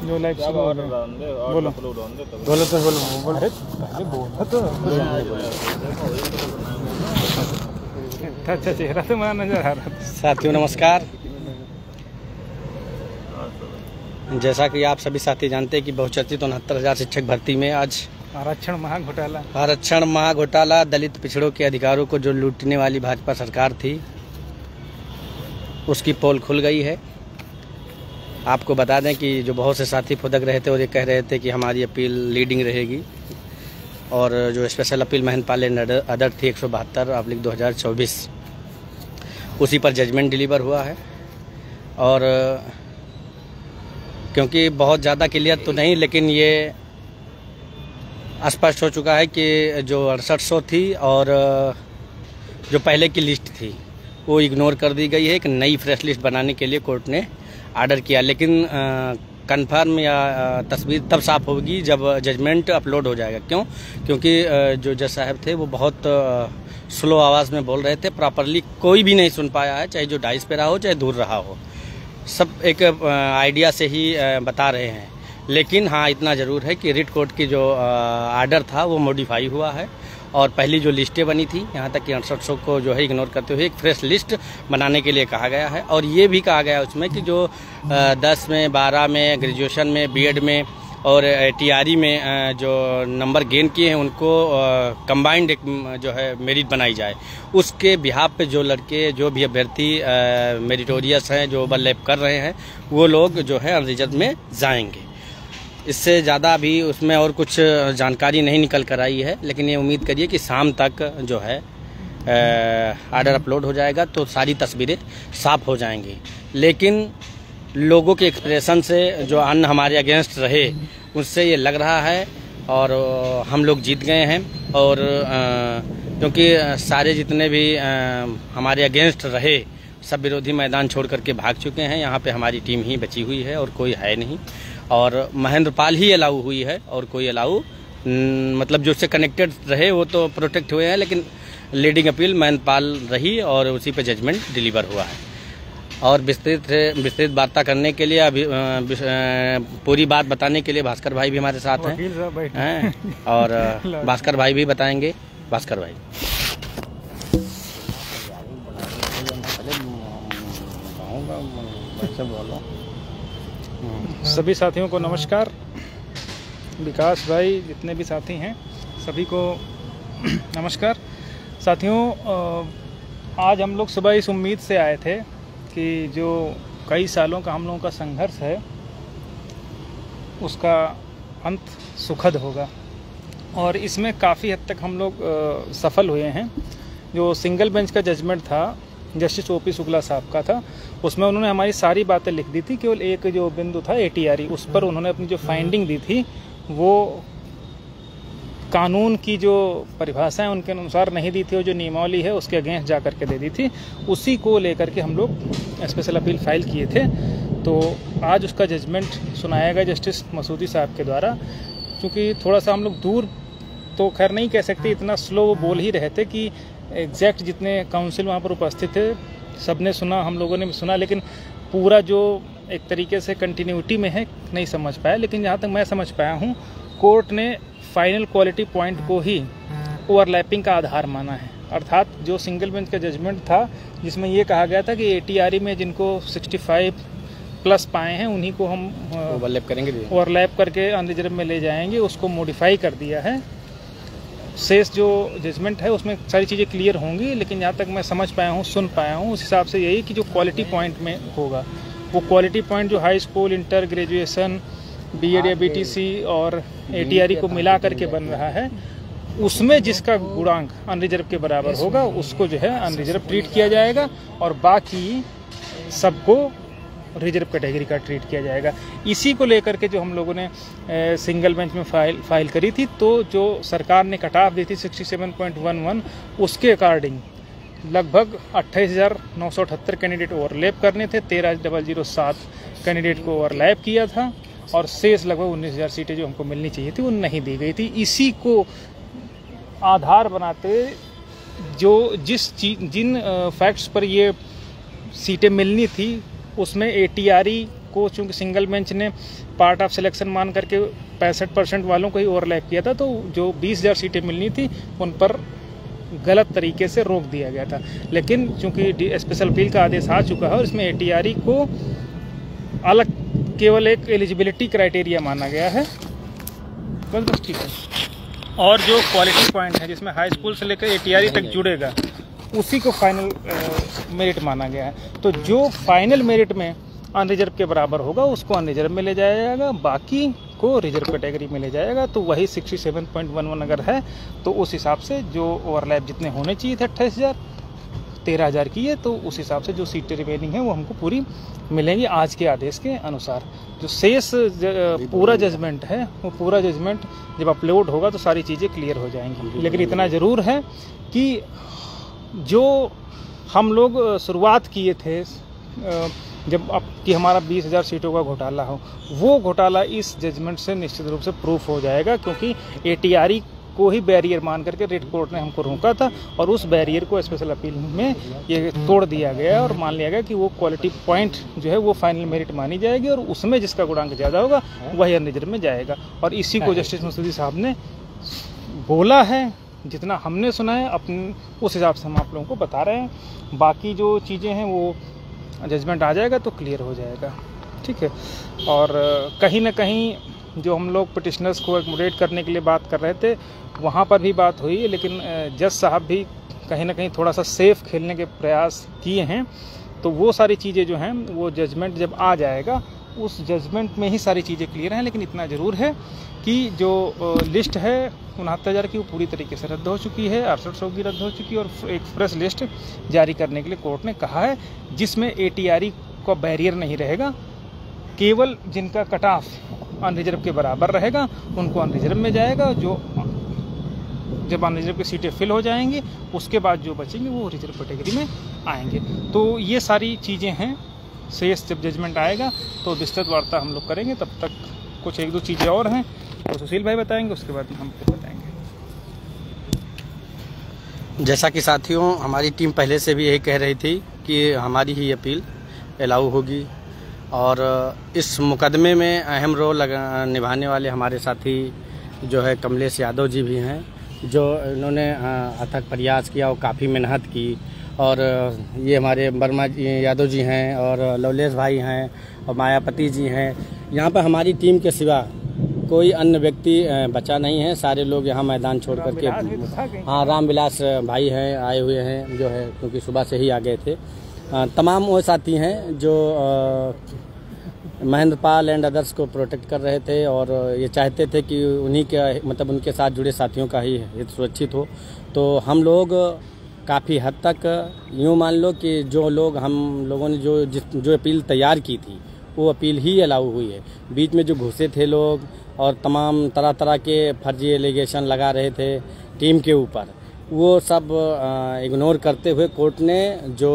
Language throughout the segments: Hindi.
जो लाइव शुरू हो गया। बोलो बोलो तो बोलो। अरे पहले बोला तो अच्छा चेहरा तो मेरा नजर आ रहा था। साथियों नमस्कार। जैसा कि आप सभी साथी जानते हैं कि बहुचर्चित 69,000 शिक्षक भर्ती में आज आरक्षण महाघोटाला दलित पिछड़ों के अधिकारों को जो लूटने वाली भाजपा सरकार थी उसकी पोल खुल गई है। आपको बता दें कि जो बहुत से साथी फुदक रहे थे और ये कह रहे थे कि हमारी अपील लीडिंग रहेगी और जो स्पेशल अपील महिंद्रपाल एंड अदर थी 172/2024 उसी पर जजमेंट डिलीवर हुआ है। और क्योंकि बहुत ज़्यादा क्लियर तो नहीं लेकिन ये स्पष्ट हो चुका है कि जो 6800 थी और जो पहले की लिस्ट थी वो इग्नोर कर दी गई है। एक नई फ्रेश लिस्ट बनाने के लिए कोर्ट ने आर्डर किया, लेकिन कंफर्म या तस्वीर तब साफ होगी जब जजमेंट अपलोड हो जाएगा। क्यों? क्योंकि जो जज साहब थे वो बहुत स्लो आवाज़ में बोल रहे थे, प्रॉपरली कोई भी नहीं सुन पाया है, चाहे जो डाइस पे रहा हो चाहे दूर रहा हो, सब एक आइडिया से ही बता रहे हैं। लेकिन हाँ इतना ज़रूर है कि रिट कोर्ट की जो आर्डर था वो मॉडिफाई हुआ है और पहली जो लिस्टें बनी थी यहाँ तक कि 6800 को जो है इग्नोर करते हुए एक फ्रेश लिस्ट बनाने के लिए कहा गया है। और ये भी कहा गया है उसमें कि जो 10 में 12 में ग्रेजुएशन में बीएड में और टीआरई में जो नंबर गेन किए हैं उनको कंबाइंड एक जो है मेरिट बनाई जाए। उसके बिहाफ पे जो लड़के जो भी अभ्यर्थी मेरिटोरियस हैं जो ओवरलैप कर रहे हैं वो लोग जो है अनरिजर्व में जाएंगे। इससे ज़्यादा अभी उसमें और कुछ जानकारी नहीं निकल कर आई है, लेकिन ये उम्मीद करिए कि शाम तक जो है आर्डर अपलोड हो जाएगा तो सारी तस्वीरें साफ हो जाएंगी। लेकिन लोगों के एक्सप्रेशन से जो अन्न हमारे अगेंस्ट रहे उससे ये लग रहा है और हम लोग जीत गए हैं। और क्योंकि सारे जितने भी हमारे अगेंस्ट रहे सब विरोधी मैदान छोड़ करके भाग चुके हैं। यहाँ पे हमारी टीम ही बची हुई है और कोई है नहीं, और महिंद्रपाल ही अलाउ हुई है और कोई अलाउ मतलब जो उससे कनेक्टेड रहे वो तो प्रोटेक्ट हुए हैं, लेकिन लीडिंग अपील महिंद्रपाल रही और उसी पे जजमेंट डिलीवर हुआ है। और विस्तृत वार्ता करने के लिए अभी पूरी बात बताने के लिए भास्कर भाई भी हमारे साथ हैं और भास्कर भाई भी बताएंगे। भास्कर भाई बोलो। सभी साथियों को नमस्कार। विकास भाई जितने भी साथी हैं सभी को नमस्कार। साथियों आज हम लोग सुबह इस उम्मीद से आए थे कि जो कई सालों का हम लोगों का संघर्ष है उसका अंत सुखद होगा और इसमें काफ़ी हद तक हम लोग सफल हुए हैं। जो सिंगल बेंच का जजमेंट था जस्टिस ओपी शुक्ला साहब का था, उसमें उन्होंने हमारी सारी बातें लिख दी थी। केवल एक जो बिंदु था एटीआरई, उस पर उन्होंने अपनी जो फाइंडिंग दी थी वो कानून की जो परिभाषा है उनके अनुसार नहीं दी थी और जो नियमावली है उसके अगेंस्ट जा करके दे दी थी। उसी को लेकर के हम लोग स्पेशल अपील फाइल किए थे। तो आज उसका जजमेंट सुनाया गया जस्टिस मसूदी साहब के द्वारा। क्योंकि थोड़ा सा हम लोग दूर तो खैर नहीं कह सकते, इतना स्लो वो बोल ही रहे थे कि एग्जैक्ट जितने काउंसिल वहाँ पर उपस्थित थे सबने सुना, हम लोगों ने भी सुना, लेकिन पूरा जो एक तरीके से कंटिन्यूटी में है नहीं समझ पाया। लेकिन जहाँ तक मैं समझ पाया हूँ कोर्ट ने फाइनल क्वालिटी पॉइंट को ही ओवरलैपिंग का आधार माना है। अर्थात जो सिंगल बेंच का जजमेंट था जिसमें ये कहा गया था कि एटीआरई में जिनको 65 प्लस पाए हैं उन्हीं को हम ओवरलैप करेंगे, ओवरलैप करके अनरिजर्व में ले जाएंगे, उसको मॉडिफाई कर दिया है। शेष जो जजमेंट है उसमें सारी चीज़ें क्लियर होंगी, लेकिन जहाँ तक मैं समझ पाया हूँ सुन पाया हूँ उस हिसाब से यही कि जो क्वालिटी पॉइंट में होगा वो क्वालिटी पॉइंट जो high school inter graduation BEd या बीटीसी और एटीआरई को मिला करके बन रहा है उसमें जिसका गुणांक अनरिजर्व के बराबर होगा उसको जो है अनरिजर्व ट्रीट किया जाएगा और बाकी सबको रिजर्व कैटेगरी का ट्रीट किया जाएगा। इसी को लेकर के जो हम लोगों ने सिंगल बेंच में फाइल करी थी, तो जो सरकार ने कट ऑफ दी थी 67.11 उसके अकॉर्डिंग लगभग 28,978 कैंडिडेट ओवरलैप करने थे। 13,007 कैंडिडेट को ओवरलैप किया था और शेष लगभग 19,000 सीटें जो हमको मिलनी चाहिए थी वो नहीं दी गई थी। इसी को आधार बनाते जो जिन फैक्ट्स पर ये सीटें मिलनी थी उसमें एटीआरई को चूँकि सिंगल बेंच ने पार्ट ऑफ सिलेक्शन मान करके 65% वालों को ही ओवरलैप किया था, तो जो 20,000 सीटें मिलनी थी उन पर गलत तरीके से रोक दिया गया था। लेकिन चूँकि स्पेशल अपील का आदेश आ चुका है और इसमें ATRE को अलग केवल एक एलिजिबिलिटी क्राइटेरिया माना गया है, बस ठीक है। और जो क्वालिटी पॉइंट है जिसमें हाई स्कूल से लेकर ATRE तक जुड़ेगा उसी को फाइनल मेरिट माना गया है। तो जो फाइनल मेरिट में अनरिजर्व के बराबर होगा उसको अनरिजर्व में ले जाया जाएगा, बाकी को रिजर्व कैटेगरी में ले जाएगा। तो वही 67.11 अगर है तो उस हिसाब से जो ओवरलैप जितने होने चाहिए थे 28,000 13,000 की है, तो उस हिसाब से जो सीटें रिमेनिंग है वो हमको पूरी मिलेंगी आज के आदेश के अनुसार। जो शेष पूरा जजमेंट है वो पूरा जजमेंट जब अपलोड होगा तो सारी चीज़ें क्लियर हो जाएंगी। लेकिन इतना ज़रूर है कि जो हम लोग शुरुआत किए थे जब अब कि हमारा 20,000 सीटों का घोटाला हो, वो घोटाला इस जजमेंट से निश्चित रूप से प्रूफ हो जाएगा, क्योंकि ATRE को ही बैरियर मान करके रेड कोर्ट ने हमको रोका था और उस बैरियर को स्पेशल अपील में ये तोड़ दिया गया और मान लिया गया कि वो क्वालिटी पॉइंट जो है वो फाइनल मेरिट मानी जाएगी और उसमें जिसका गुणांक ज़्यादा होगा वही अनरिजर्व में जाएगा। और इसी को जस्टिस मसूदी साहब ने बोला है, जितना हमने सुना है अपने उस हिसाब से हम आप लोगों को बता रहे हैं। बाकी जो चीज़ें हैं वो जजमेंट आ जाएगा तो क्लियर हो जाएगा, ठीक है। और कहीं ना कहीं जो हम लोग पिटिशनर्स को एकोमोडेट करने के लिए बात कर रहे थे वहाँ पर भी बात हुई, लेकिन जज साहब भी कहीं ना कहीं थोड़ा सा सेफ खेलने के प्रयास किए हैं। तो वो सारी चीज़ें जो हैं वो जजमेंट जब आ जाएगा उस जजमेंट में ही सारी चीज़ें क्लियर हैं। लेकिन इतना ज़रूर है कि जो लिस्ट है 69,000 की वो पूरी तरीके से रद्द हो चुकी है, 6800 की रद्द हो चुकी है और एक फ्रेश लिस्ट जारी करने के लिए कोर्ट ने कहा है, जिसमें ATRE का बैरियर नहीं रहेगा। केवल जिनका कट ऑफ अनरिजर्व के बराबर रहेगा उनको अनरिजर्व में जाएगा। जो जब अनरिजर्व की सीटें फिल हो जाएंगी उसके बाद जो बचेंगे वो रिजर्व कैटेगरी में आएंगे। तो ये सारी चीज़ें हैं। शेष जब जजमेंट आएगा तो विस्तृत वार्ता हम लोग करेंगे। तब तक कुछ एक दो चीज़ें और हैं तो सुशील भाई बताएंगे, उसके बाद हम फिर बताएंगे। जैसा कि साथियों हमारी टीम पहले से भी यही कह रही थी कि हमारी ही अपील अलाउ होगी और इस मुकदमे में अहम रोल निभाने वाले हमारे साथी जो है कमलेश यादव जी भी हैं, जो इन्होंने अथक प्रयास किया और काफ़ी मेहनत की। और ये हमारे वर्मा यादव जी हैं और लवलेश भाई हैं और मायापति जी हैं। यहाँ पर हमारी टीम के सिवा कोई अन्य व्यक्ति बचा नहीं है, सारे लोग यहाँ मैदान छोड़ करके। हाँ, रामविलास भाई हैं, आए हुए हैं जो है, क्योंकि सुबह से ही आ गए थे। तमाम वो साथी हैं जो महेंद्र पाल एंड अदर्स को प्रोटेक्ट कर रहे थे और ये चाहते थे कि उन्हीं के मतलब उनके साथ जुड़े साथियों का ही हित सुरक्षित हो। तो हम लोग काफ़ी हद तक यूँ मान लो कि जो लोग हम लोगों ने जो अपील तैयार की थी वो अपील ही अलाउ हुई है। बीच में जो घुसे थे लोग और तमाम तरह तरह के फर्जी एलिगेशन लगा रहे थे टीम के ऊपर, वो सब इग्नोर करते हुए कोर्ट ने जो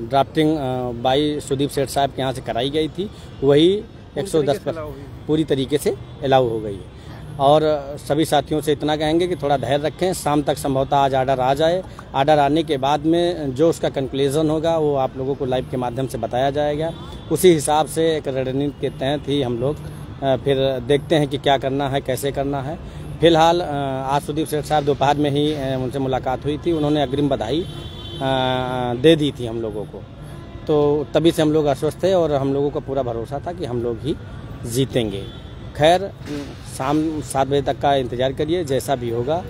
ड्राफ्टिंग बाई सुदीप सेठ साहब के यहाँ से कराई गई थी वही 110 पर पूरी तरीके से अलाउ हो गई है। और सभी साथियों से इतना कहेंगे कि थोड़ा धैर्य रखें, शाम तक संभवतः आज आर्डर आ जाए। आर्डर आने के बाद में जो उसका कंक्लूजन होगा वो आप लोगों को लाइव के माध्यम से बताया जाएगा। उसी हिसाब से एक रणनीति के तहत ही हम लोग फिर देखते हैं कि क्या करना है, कैसे करना है। फिलहाल आज सुदीप सेठ साहब दोपहर में ही उनसे मुलाकात हुई थी, उन्होंने अग्रिम बधाई दे दी थी हम लोगों को, तो तभी से हम लोग आश्वस्त थे और हम लोगों को पूरा भरोसा था कि हम लोग ही जीतेंगे। खैर, शाम 7 बजे तक का इंतज़ार करिए, जैसा भी होगा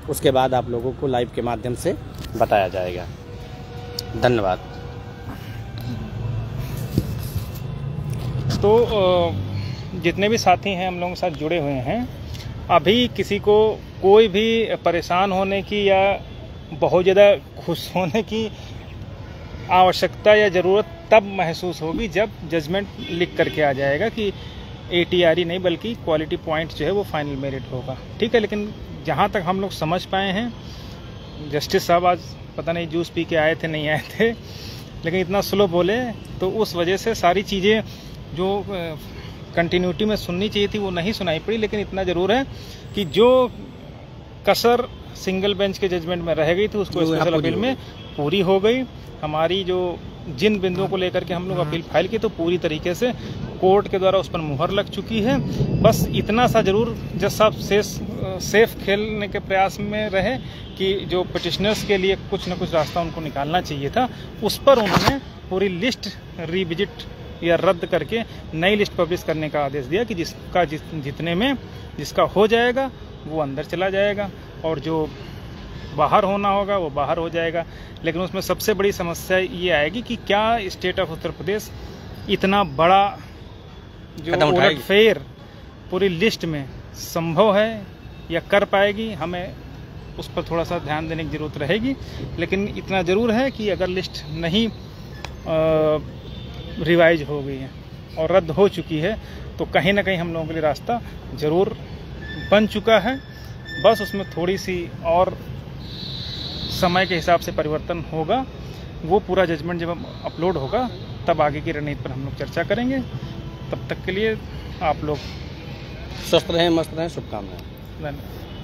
उसके बाद आप लोगों को लाइव के माध्यम से बताया जाएगा। धन्यवाद। तो जितने भी साथी हैं हम लोगों के साथ जुड़े हुए हैं, अभी किसी को कोई भी परेशान होने की या बहुत ज़्यादा खुश होने की आवश्यकता या ज़रूरत तब महसूस होगी जब जजमेंट लिख करके आ जाएगा कि ATRE नहीं बल्कि क्वालिटी पॉइंट जो है वो फाइनल मेरिट होगा, ठीक है। लेकिन जहाँ तक हम लोग समझ पाए हैं, जस्टिस साहब आज पता नहीं जूस पी के आए थे नहीं आए थे, लेकिन इतना स्लो बोले तो उस वजह से सारी चीज़ें जो कंटिन्यूटी में सुननी चाहिए थी वो नहीं सुनाई पड़ी। लेकिन इतना ज़रूर है कि जो कसर सिंगल बेंच के जजमेंट में रह गई थी उसको स्पेशल अपील में पूरी हो गई। हमारी जो जिन बिंदुओं को लेकर के हम लोग अपील फाइल की तो पूरी तरीके से कोर्ट के द्वारा उस पर मुहर लग चुकी है। बस इतना सा जरूर जज साहब सेफ खेलने के प्रयास में रहे कि जो पिटिशनर्स के लिए कुछ न कुछ रास्ता उनको निकालना चाहिए था, उस पर उन्होंने पूरी लिस्ट रिविजिट या रद्द करके नई लिस्ट पब्लिश करने का आदेश दिया कि जितने में जिसका हो जाएगा वो अंदर चला जाएगा और जो बाहर होना होगा वो बाहर हो जाएगा। लेकिन उसमें सबसे बड़ी समस्या ये आएगी कि क्या स्टेट ऑफ उत्तर प्रदेश इतना बड़ा जो उलटफेर पूरी लिस्ट में संभव है या कर पाएगी, हमें उस पर थोड़ा सा ध्यान देने की ज़रूरत रहेगी। लेकिन इतना ज़रूर है कि अगर लिस्ट नहीं रिवाइज हो गई है और रद्द हो चुकी है तो कहीं ना कहीं हम लोगों के लिए रास्ता ज़रूर बन चुका है। बस उसमें थोड़ी सी और समय के हिसाब से परिवर्तन होगा। वो पूरा जजमेंट जब अपलोड होगा तब आगे की रणनीति पर हम लोग चर्चा करेंगे। तब तक के लिए आप लोग स्वस्थ रहें, मस्त रहें, शुभकामनाएं। धन्यवाद।